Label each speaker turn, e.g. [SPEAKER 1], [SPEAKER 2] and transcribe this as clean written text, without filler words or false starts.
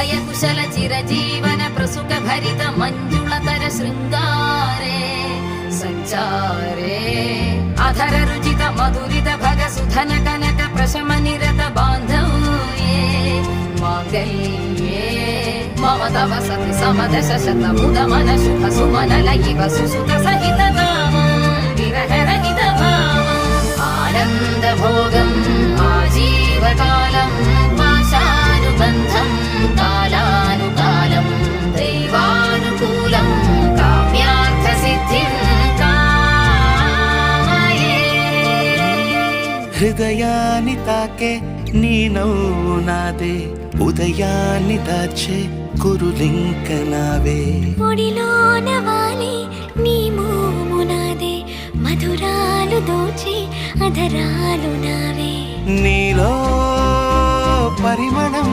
[SPEAKER 1] అభయ కుశల చిరజీవన ప్రసుక భరిత మంజుళతర శృంగారే సంచారే అధర రుచిత మధురిత భగ సుధన కనక ప్రశమ నిరత బాంధవ్యే మాంగళ్యే మమ తవ సతి సమదశ శత ముదమన శుభ సుమనల ఇవ సుసుత సహిత కామం విరహ రహిత భావం ఆనంద భోగం ఆజీవకాలం పాశానుబంధం కాలానుకాలం దైవానుకూలం కామ్యార్థ సిద్ధిం కామయే.
[SPEAKER 2] హృదయాన్ని తాకే నీ నవ్వు నాదే, ఉదయాన్ని దాచే కురులింక నావే.
[SPEAKER 3] ఒడిలోన వాలి నీ మోము నాదే, మధురాలు దోచి అధరాలు నావే.
[SPEAKER 2] నీలో పరిమళం